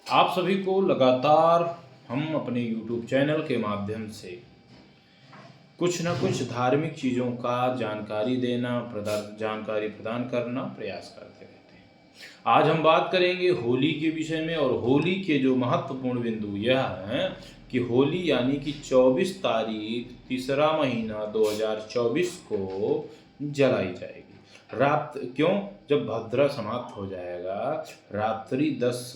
आप सभी को लगातार हम अपने YouTube चैनल के माध्यम से कुछ न कुछ धार्मिक चीज़ों का जानकारी प्रदान करना प्रयास करते रहते हैं। आज हम बात करेंगे होली के विषय में, और होली के जो महत्वपूर्ण बिंदु यह हैं कि होली यानी कि 24 तारीख तीसरा महीना 2024 को जलाई जाएगी। रात क्यों, जब भद्रा समाप्त हो जाएगा रात्रि 10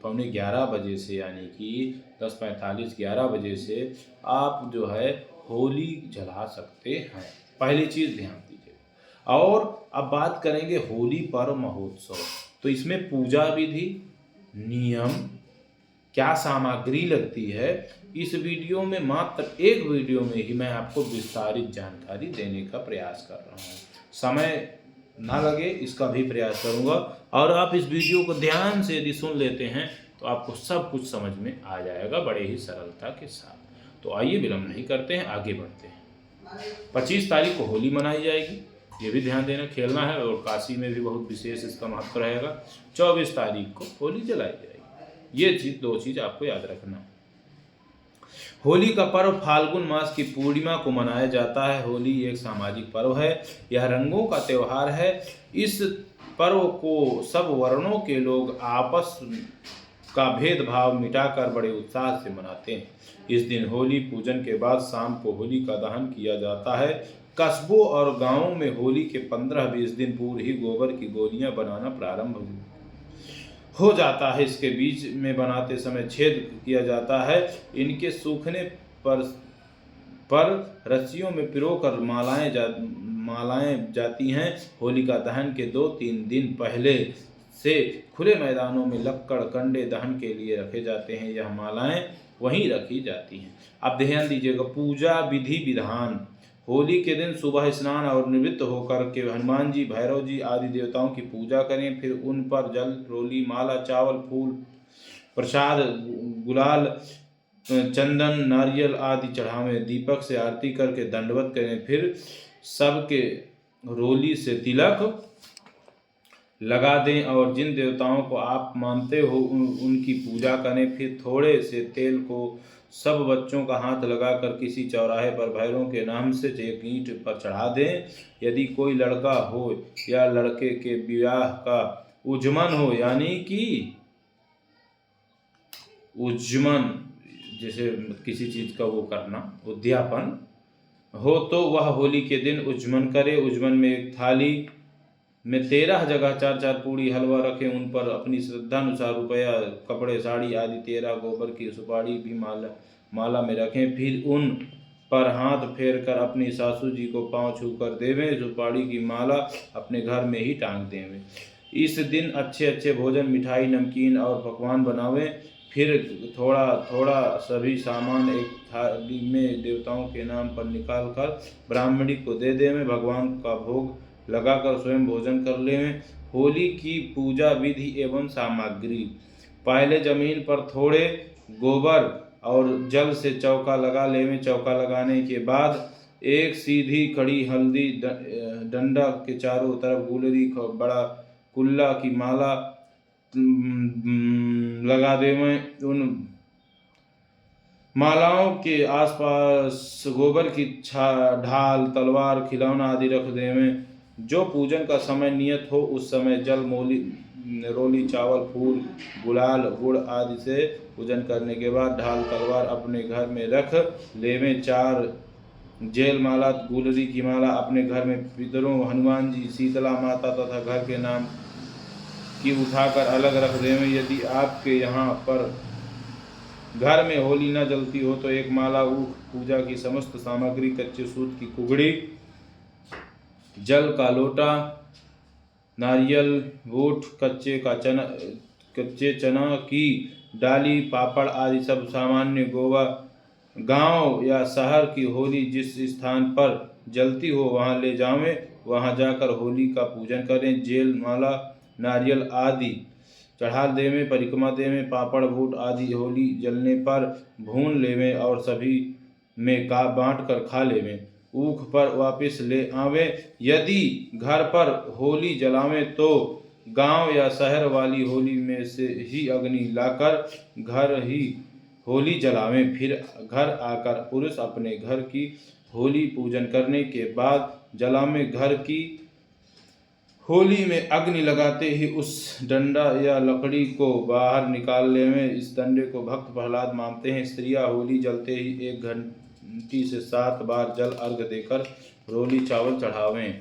पौने 11 बजे से, यानी कि 10:45 11 बजे से आप जो है होली जला सकते हैं। पहली चीज़ ध्यान दीजिए। और अब बात करेंगे होली पर्व महोत्सव। तो इसमें पूजा विधि, नियम, क्या सामग्री लगती है, इस वीडियो में, मात्र एक वीडियो में ही मैं आपको विस्तारित जानकारी देने का प्रयास कर रहा हूँ। समय ना लगे इसका भी प्रयास करूँगा, और आप इस वीडियो को ध्यान से यदि सुन लेते हैं तो आपको सब कुछ समझ में आ जाएगा बड़े ही सरलता के साथ। तो आइए विलंब नहीं करते हैं, आगे बढ़ते हैं। 25 तारीख को होली मनाई जाएगी, ये भी ध्यान देना, खेलना है, और काशी में भी बहुत विशेष इसका महत्व रहेगा। 24 तारीख को होली जलाई जाएगी। ये दो चीज़ आपको याद रखना है। होली का पर्व फाल्गुन मास की पूर्णिमा को मनाया जाता है। होली एक सामाजिक पर्व है, यह रंगों का त्यौहार है। इस पर्व को सब वर्णों के लोग आपस का भेदभाव मिटाकर बड़े उत्साह से मनाते हैं। इस दिन होली पूजन के बाद शाम को होली का दहन किया जाता है। कस्बों और गांवों में होली के 15-20 दिन पूर्व ही गोबर की गोलियां बनाना प्रारंभ हो जाता है। इसके बीच में बनाते समय छेद किया जाता है। इनके सूखने पर रस्सियों में पिरोकर मालाएं जाती हैं। होलिका दहन के 2-3 दिन पहले से खुले मैदानों में लक्कड़ कंडे दहन के लिए रखे जाते हैं। यह मालाएं वहीं रखी जाती हैं। अब ध्यान दीजिएगा, पूजा विधि विधान। होली के दिन सुबह स्नान और निवृत्त होकर के हनुमान जी, भैरव जी आदि देवताओं की पूजा करें। फिर उन पर जल, रोली, माला, चावल, फूल, प्रसाद, गुलाल, चंदन, नारियल आदि चढ़ावें। दीपक से आरती करके दंडवत करें। फिर सबके रोली से तिलक लगा दें और जिन देवताओं को आप मानते हो उनकी पूजा करें। फिर थोड़े से तेल को सब बच्चों का हाथ लगाकर किसी चौराहे पर भैरव के नाम से एक ईंट पर चढ़ा दें। यदि कोई लड़का हो या लड़के के विवाह का उज्जमन हो, यानी कि उज्जमन जैसे किसी चीज़ का वो करना, उद्यापन हो, तो वह होली के दिन उज्जमन करे। उज्जमन में एक थाली में 13 जगह 4-4 पूड़ी हलवा रखें। उन पर अपनी श्रद्धा अनुसार रुपया, कपड़े, साड़ी आदि 13 गोबर की सुपारी भी माला में रखें। फिर उन पर हाथ फेर कर अपनी सासू जी को पांव छू कर देवें। सुपारी की माला अपने घर में ही टांग देवें। इस दिन अच्छे अच्छे भोजन, मिठाई, नमकीन और पकवान बनावें। फिर थोड़ा थोड़ा सभी सामान एक थाली में देवताओं के नाम पर निकाल कर ब्राह्मणी को दे देवें। भगवान का भोग लगाकर स्वयं भोजन कर लेवें। होली की पूजा विधि एवं सामग्री। पहले जमीन पर थोड़े गोबर और जल से चौका लगा लेवें। चौका लगाने के बाद एक सीधी खड़ी हल्दी डंडा के चारों तरफ गुलरी बड़ा कुल्ला की माला लगा देवें। उन मालाओं के आसपास गोबर की ढाल, तलवार, खिलौना आदि रख देवें। जो पूजन का समय नियत हो उस समय जल, रोली, चावल, फूल, गुलाल, गुड़ आदि से पूजन करने के बाद ढाल, तलवार अपने घर में रख लेवें। 4 जेल माला, गुलरी की माला अपने घर में पितरों, हनुमान जी, शीतला माता तथा घर के नाम की उठाकर अलग रख देवें। यदि आपके यहाँ पर घर में होली न जलती हो तो एक माला, ऊख, पूजा की समस्त सामग्री, कच्चे सूत की कुगड़ी, जल का लोटा, नारियल, बूट, कच्चे चना की डाली, पापड़ आदि सब सामान्य गोवा गांव या शहर की होली जिस स्थान पर जलती हो वहां ले जावें। वहां जाकर होली का पूजन करें। जेल, माला, नारियल आदि चढ़ा देवें, परिक्रमा देवें। पापड़, बूट आदि होली जलने पर भून लेवें और सभी में का बांट कर खा लेवें। ऊख पर वापस ले आवें। यदि घर पर होली जलावें तो गांव या शहर वाली होली में से ही अग्नि लाकर घर ही होली जलावें। फिर घर आकर पुरुष अपने घर की होली पूजन करने के बाद जलावें। घर की होली में अग्नि लगाते ही उस डंडा या लकड़ी को बाहर निकाल लेवें। इस डंडे को भक्त प्रहलाद मानते हैं। स्त्रियां होली जलते ही 1 घंटी से 7 बार जल अर्घ देकर रोली चावल चढ़ावें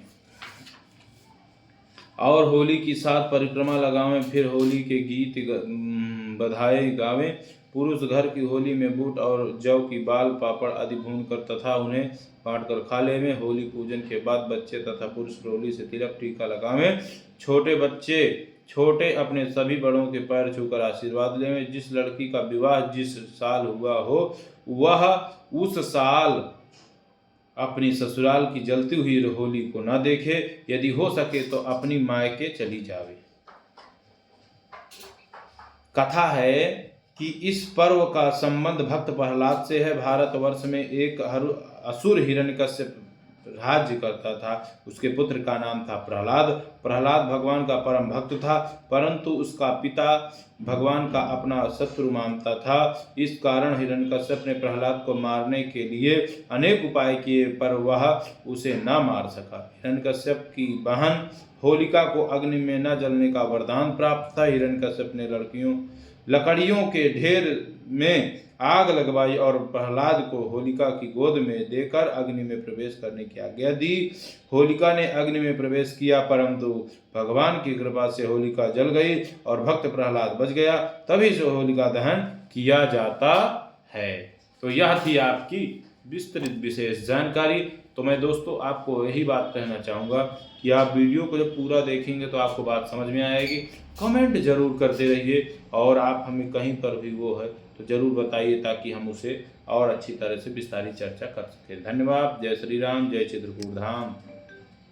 और होली की 7 परिक्रमा लगावें। फिर होली के गीत बधाई गावें। पुरुष घर की होली में बूट और जौ की बाल पापड़ आदि भूनकर तथा उन्हें बांटकर खा लेवें। होली पूजन के बाद बच्चे तथा पुरुष रोली से तिलक टीका लगावें। छोटे बच्चे छोटे अपने सभी बड़ों के पैर छूकर आशीर्वाद लेवें। जिस लड़की का विवाह जिस साल हुआ हो वह उस साल अपनी ससुराल की जलती हुई होली को न देखे। यदि हो सके तो अपनी मायके चली जावे। कथा है कि इस पर्व का संबंध भक्त प्रहलाद से है। भारतवर्ष में एक असुर हिरण्यकश्यप राज्य करता था। उसके पुत्र का नाम था प्रहलाद। प्रहलाद भगवान का परम भक्त था, परंतु उसका पिता भगवान का अपना शत्रु मानता था। इस कारण हिरण्यकश्यप ने प्रहलाद को मारने के लिए अनेक उपाय किए, पर वह उसे न मार सका। हिरण्यकश्यप की बहन होलिका को अग्नि में न जलने का वरदान प्राप्त था। हिरण्यकश्यप ने लकड़ियों के ढेर में आग लगवाई और प्रहलाद को होलिका की गोद में देकर अग्नि में प्रवेश करने की आज्ञा दी। होलिका ने अग्नि में प्रवेश किया, परंतु भगवान की कृपा से होलिका जल गई और भक्त प्रहलाद बच गया। तभी से होलिका दहन किया जाता है। तो यह थी आपकी विस्तृत विशेष जानकारी। तो मैं दोस्तों आपको यही बात कहना चाहूँगा कि आप वीडियो को जब पूरा देखेंगे तो आपको बात समझ में आएगी। कमेंट जरूर करते रहिए और आप हमें कहीं पर भी वो है तो जरूर बताइए, ताकि हम उसे और अच्छी तरह से विस्तारित चर्चा कर सकें। धन्यवाद। जय श्री राम, जय चित्रकूट धाम।